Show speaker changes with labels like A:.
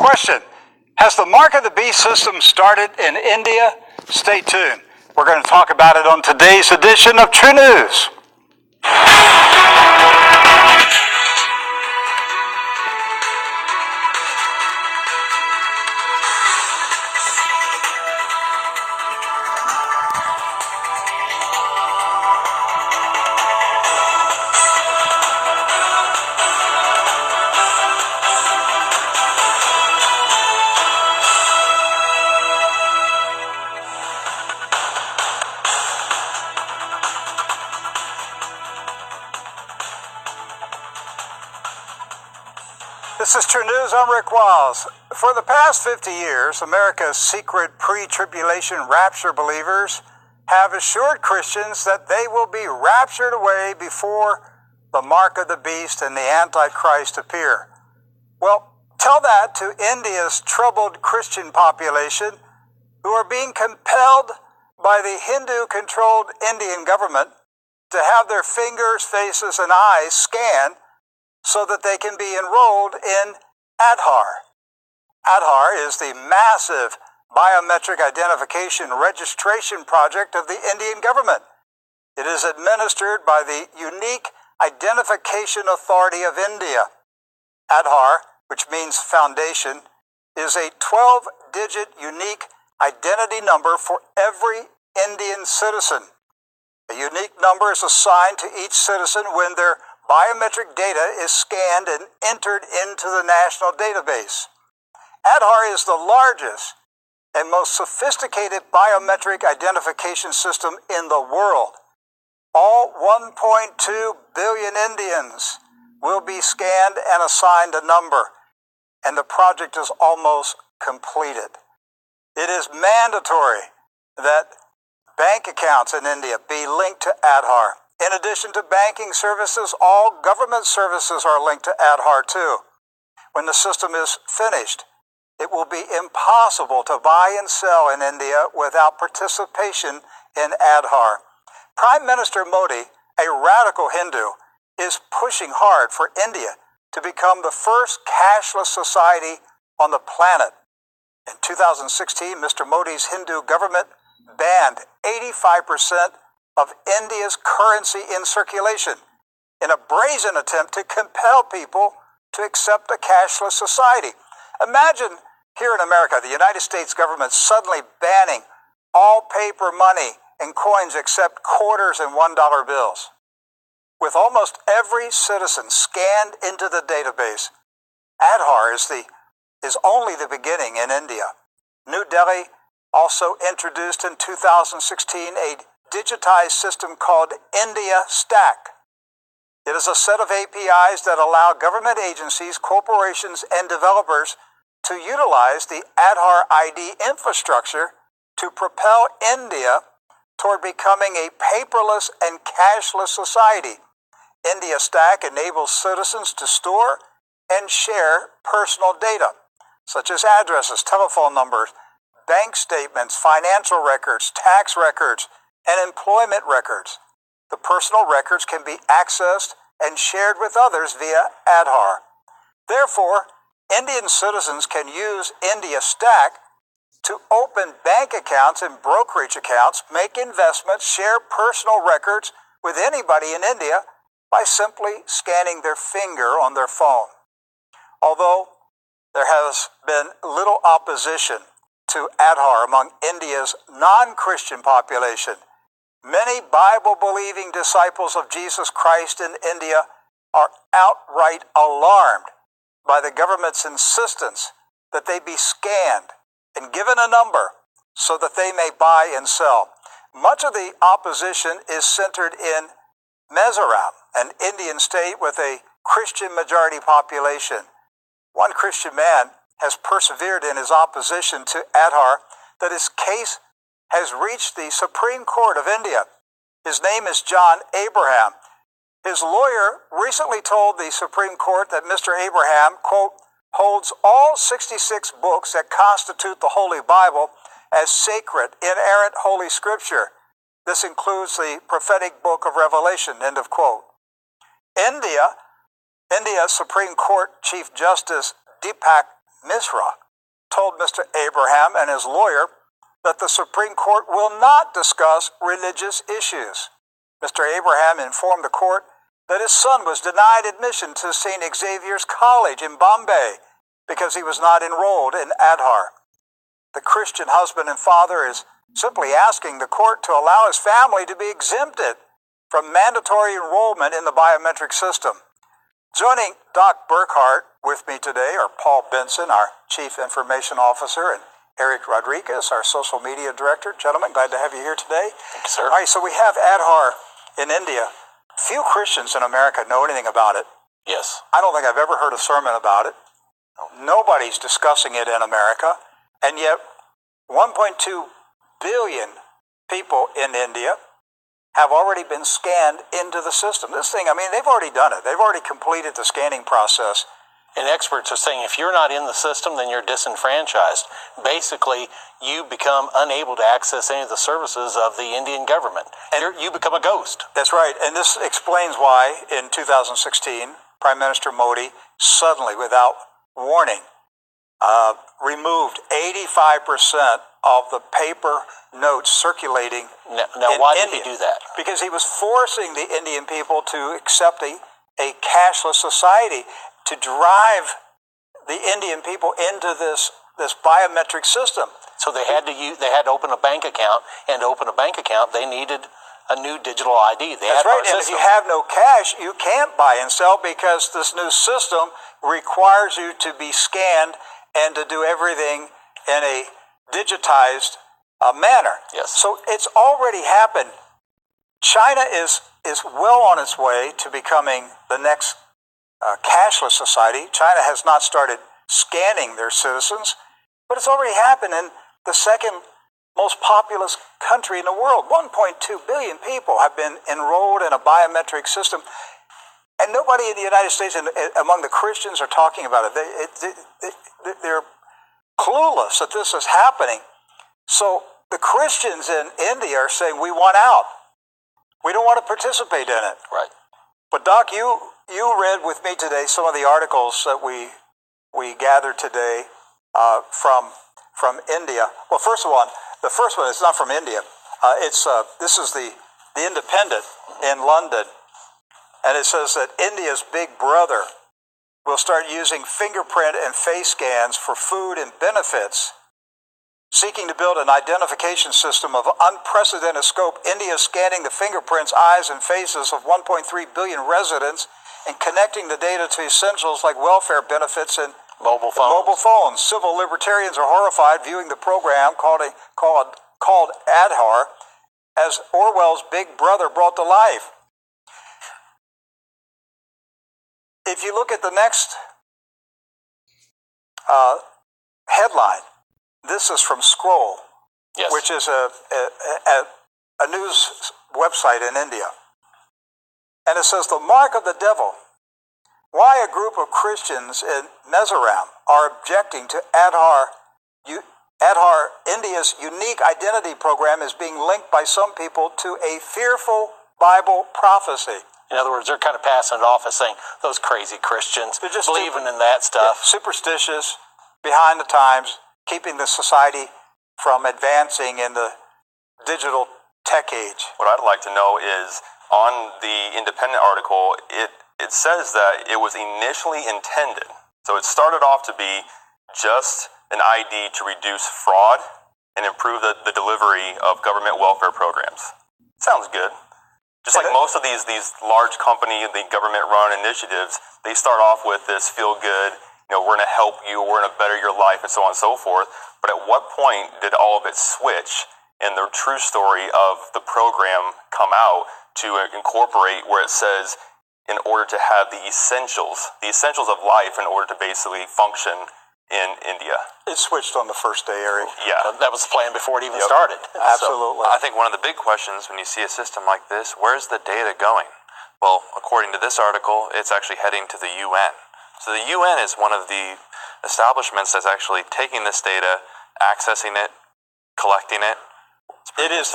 A: Question: has the mark of the beast system started in India? Stay tuned. We're going to talk about it on today's edition of True News. This is True News. I'm Rick Wiles. For the past 50 years, America's secret pre-tribulation rapture believers have assured Christians that they will be raptured away before the mark of the beast and the Antichrist appear. Well, tell that to India's troubled Christian population who are being compelled by the Hindu-controlled Indian government to have their fingers, faces, and eyes scanned so that they can be enrolled in Aadhaar. Aadhaar is the massive biometric identification registration project of the Indian government. It is administered by the Unique Identification Authority of India. Aadhaar, which means foundation, is a 12-digit unique identity number for every Indian citizen. A unique number is assigned to each citizen when their biometric data is scanned and entered into the national database. Aadhaar is the largest and most sophisticated biometric identification system in the world. All 1.2 billion Indians will be scanned and assigned a number, and the project is almost completed. It is mandatory that bank accounts in India be linked to Aadhaar. In addition to banking services, all government services are linked to Aadhaar too. When the system is finished, it will be impossible to buy and sell in India without participation in Aadhaar. Prime Minister Modi, a radical Hindu, is pushing hard for India to become the first cashless society on the planet. In 2016, Mr. Modi's Hindu government banned 85% of India's currency in circulation in a brazen attempt to compel people to accept a cashless society. Imagine here in America, the United States government suddenly banning all paper money and coins except quarters and $1 bills. With almost every citizen scanned into the database, Aadhaar is only the beginning in India. New Delhi also introduced in 2016 a digitized system called India Stack. It is a set of APIs that allow government agencies, corporations, and developers to utilize the Aadhaar ID infrastructure to propel India toward becoming a paperless and cashless society. India Stack enables citizens to store and share personal data, such as addresses, telephone numbers, bank statements, financial records, tax records, and employment records. The personal records can be accessed and shared with others via Aadhaar. Therefore, Indian citizens can use India Stack to open bank accounts and brokerage accounts, make investments, share personal records with anybody in India by simply scanning their finger on their phone. Although there has been little opposition to Aadhaar among India's non-Christian population, many Bible-believing disciples of Jesus Christ in India are outright alarmed by the government's insistence that they be scanned and given a number so that they may buy and sell. Much of the opposition is centered in Mizoram, an Indian state with a Christian majority population. One Christian man has persevered in his opposition to Aadhaar that his case has reached the Supreme Court of India. His name is John Abraham. His lawyer recently told the Supreme Court that Mr. Abraham, quote, holds all 66 books that constitute the Holy Bible as sacred, inerrant Holy Scripture. This includes the prophetic book of Revelation, end of quote. India Supreme Court Chief Justice Deepak Misra, told Mr. Abraham and his lawyer that the Supreme Court will not discuss religious issues. Mr. Abraham informed the court that his son was denied admission to St. Xavier's College in Bombay because he was not enrolled in Aadhaar. The Christian husband and father is simply asking the court to allow his family to be exempted from mandatory enrollment in the biometric system. Joining Doc Burkhart with me today are Paul Benson, our Chief Information Officer, and Eric Rodriguez, our Social Media Director. Gentlemen, glad to have you here today.
B: Thank you, sir.
A: All right, so we have Aadhaar in India. Few Christians in America know anything about it.
B: Yes.
A: I don't think I've ever heard a sermon about it. Nobody's discussing it in America, and yet 1.2 billion people in India have already been scanned into the system. This thing, I mean, they've already done it. They've already completed the scanning process.
B: And experts are saying if you're not in the system, then you're disenfranchised. Basically, you become unable to access any of the services of the Indian government. And you become a ghost.
A: That's right. And this explains why in 2016, Prime Minister Modi suddenly, without warning, removed 85% of the paper notes circulating
B: Now why did he do that?
A: Because he was forcing the Indian people to accept a cashless society, to drive the Indian people into this biometric system.
B: So they had to open a bank account, and to open a bank account, they needed a new digital ID.
A: That's right, and if you have no cash, you can't buy and sell because this new system requires you to be scanned and to do everything in a digitized manner.
B: Yes.
A: So it's already happened. China is well on its way to becoming the next cashless society. China has not started scanning their citizens, but it's already happened in the second most populous country in the world. 1.2 billion people have been enrolled in a biometric system, and nobody in the United States and among the Christians are talking about it. They're clueless that this is happening. So the Christians in India are saying, we want out. We don't want to participate in it.
B: Right.
A: But Doc, you read with me today some of the articles that we gathered today from India. Well, first of all, the first one is not from India. This is the Independent in London, and it says that India's Big Brother will start using fingerprint and face scans for food and benefits. Seeking to build an identification system of unprecedented scope, India is scanning the fingerprints, eyes, and faces of 1.3 billion residents and connecting the data to essentials like welfare benefits and
B: mobile phones.
A: Civil libertarians are horrified viewing the program called Aadhaar as Orwell's Big Brother brought to life. If you look at the next headline, this is from Scroll,
B: Yes.
A: which is a news website in India. And it says, the mark of the devil. Why a group of Christians in Mizoram are objecting to Aadhaar. Aadhaar, India's unique identity program, is being linked by some people to a fearful Bible prophecy.
B: In other words, they're kind of passing it off as saying, those crazy Christians,
A: They're just
B: believing in that stuff.
A: Yeah, superstitious, behind the times, keeping the society from advancing in the digital tech age.
C: What I'd like to know is, on the Independent article, it says that it was initially intended, so it started off to be just an ID to reduce fraud and improve the delivery of government welfare programs. Sounds good. Just like most of these large company, the government-run initiatives, they start off with this feel-good, we're going to help you, we're going to better your life, and so on and so forth. But at what point did all of it switch and the true story of the program come out to incorporate where it says, in order to have the essentials of life in order to basically function in India?
A: It switched on the first day, Eric.
C: Yeah.
B: That was the plan before it even started.
A: Absolutely.
D: I think one of the big questions when you see a system like this, where's the data going? Well, according to this article, it's actually heading to the UN. So the UN is one of the establishments that's actually taking this data, accessing it, collecting it.
A: It is